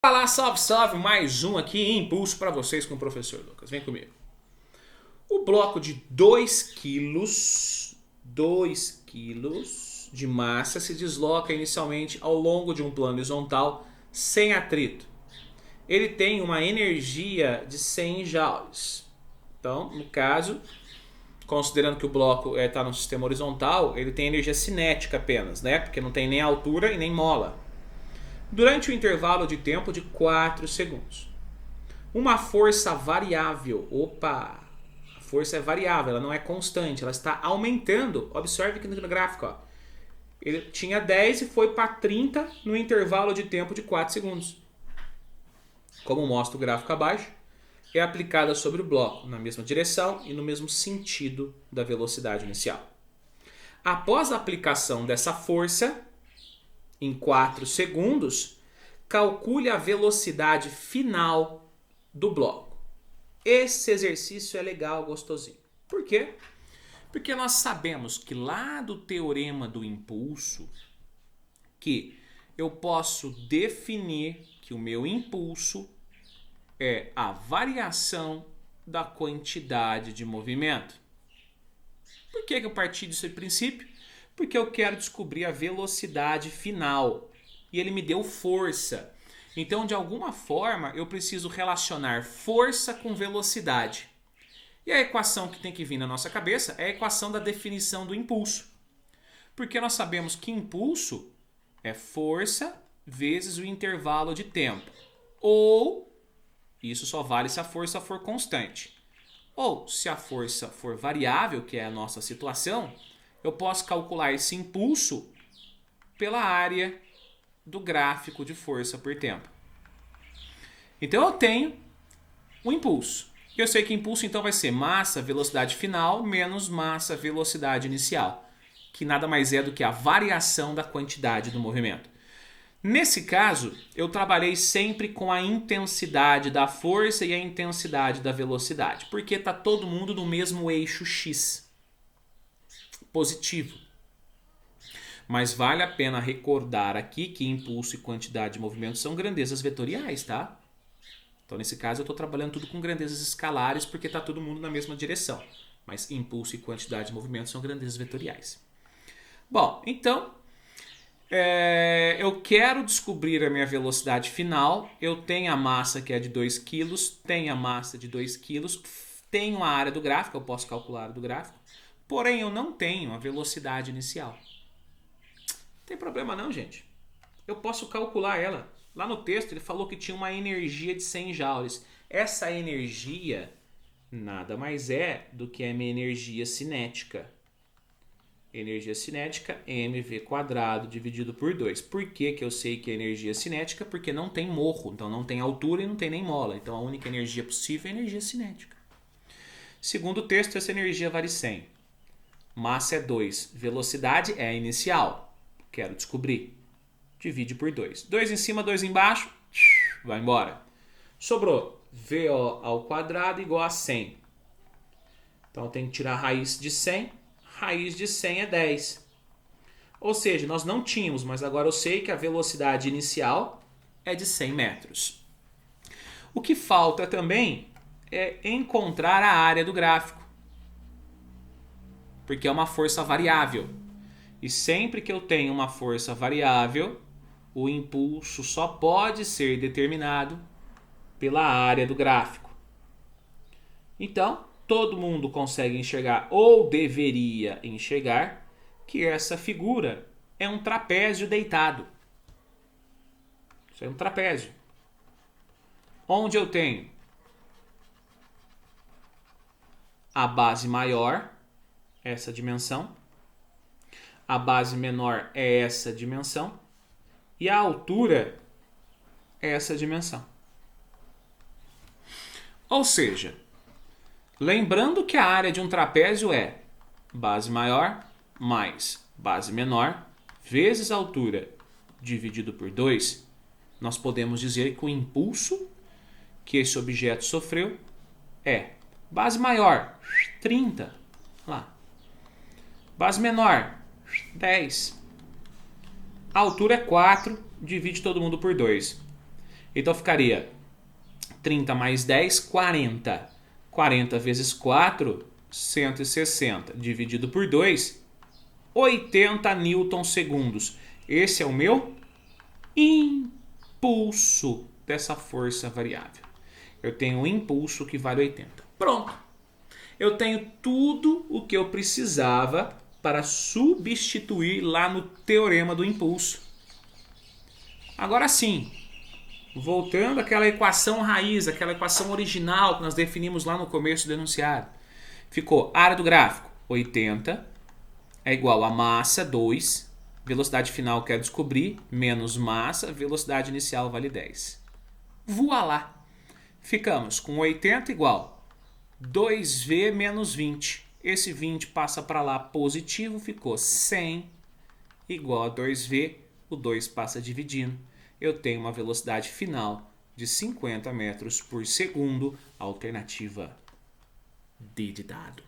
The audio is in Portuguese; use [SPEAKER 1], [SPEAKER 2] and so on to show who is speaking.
[SPEAKER 1] Olá, salve, salve, mais um aqui em Impulso para vocês com o professor Lucas. Vem comigo. O bloco de 2 quilos de massa se desloca inicialmente ao longo de um plano horizontal sem atrito. Ele tem uma energia de 100 joules. Então, no caso, considerando que o bloco está no sistema horizontal, ele tem energia cinética apenas, né? Porque não tem nem altura e nem mola. Durante o intervalo de tempo de 4 segundos. Uma força variável. Opa! A força é variável, ela não é constante, ela está aumentando. Observe aqui no gráfico. Ó. Ele tinha 10 e foi para 30 no intervalo de tempo de 4 segundos. Como mostra o gráfico abaixo, é aplicada sobre o bloco, na mesma direção e no mesmo sentido da velocidade inicial. Após a aplicação dessa força, em 4 segundos, calcule a velocidade final do bloco. Esse exercício é legal, gostosinho. Por quê? Porque nós sabemos que lá do teorema do impulso, que eu posso definir que o meu impulso é a variação da quantidade de movimento. Por que eu parti desse princípio? Porque eu quero descobrir a velocidade final. E ele me deu força. Então, de alguma forma, eu preciso relacionar força com velocidade. E a equação que tem que vir na nossa cabeça é a equação da definição do impulso. Porque nós sabemos que impulso é força vezes o intervalo de tempo. Ou, isso só vale se a força for constante. Ou, se a força for variável, que é a nossa situação, eu posso calcular esse impulso pela área do gráfico de força por tempo. Então eu tenho um impulso. Eu sei que impulso então vai ser massa, velocidade final, menos massa, velocidade inicial. Que nada mais é do que a variação da quantidade do movimento. Nesse caso, eu trabalhei sempre com a intensidade da força e a intensidade da velocidade. Porque está todo mundo no mesmo eixo X. Positivo. Mas vale a pena recordar aqui que impulso e quantidade de movimento são grandezas vetoriais, tá? Então, nesse caso, eu estou trabalhando tudo com grandezas escalares porque está todo mundo na mesma direção. Mas impulso e quantidade de movimento são grandezas vetoriais. Bom, então, eu quero descobrir a minha velocidade final. Eu tenho a massa que é de 2 kg, tenho a massa de 2 kg, tenho a área do gráfico, eu posso calcular a área do gráfico. Porém, eu não tenho a velocidade inicial. Não tem problema não, gente. Eu posso calcular ela. Lá no texto ele falou que tinha uma energia de 100 joules. Essa energia nada mais é do que a minha energia cinética. Energia cinética, mv² dividido por 2. Por que eu sei que é energia cinética? Porque não tem morro, então não tem altura e não tem nem mola. Então a única energia possível é a energia cinética. Segundo o texto, essa energia vale 100. Massa é 2. Velocidade é a inicial. Quero descobrir. Divide por 2. 2 em cima, 2 embaixo. Vai embora. Sobrou VO² igual a 100. Então eu tenho que tirar a raiz de 100. Raiz de 100 é 10. Ou seja, nós não tínhamos, mas agora eu sei que a velocidade inicial é de 100 metros. O que falta também é encontrar a área do gráfico. Porque é uma força variável. E sempre que eu tenho uma força variável, o impulso só pode ser determinado pela área do gráfico. Então, todo mundo consegue enxergar, ou deveria enxergar, que essa figura é um trapézio deitado. Isso é um trapézio. Onde eu tenho a base maior, essa dimensão, a base menor é essa dimensão e a altura é essa dimensão. Ou seja, lembrando que a área de um trapézio é base maior mais base menor vezes a altura dividido por 2, nós podemos dizer que o impulso que esse objeto sofreu é base maior, 30, lá. Base menor, 10. A altura é 4, divide todo mundo por 2. Então ficaria 30 mais 10, 40. 40 vezes 4, 160. Dividido por 2, 80 newton-segundos. Esse é o meu impulso dessa força variável. Eu tenho um impulso que vale 80. Pronto. Eu tenho tudo o que eu precisava para substituir lá no teorema do impulso. Agora sim, voltando àquela equação raiz, aquela equação original que nós definimos lá no começo do enunciado. Ficou área do gráfico, 80, é igual a massa, 2, velocidade final quero descobrir, menos massa, velocidade inicial vale 10. Voilá! Ficamos com 80 igual 2V menos 20. Esse 20 passa para lá positivo, ficou 100 igual a 2V, o 2 passa dividindo. Eu tenho uma velocidade final de 50 metros por segundo, alternativa D de dado.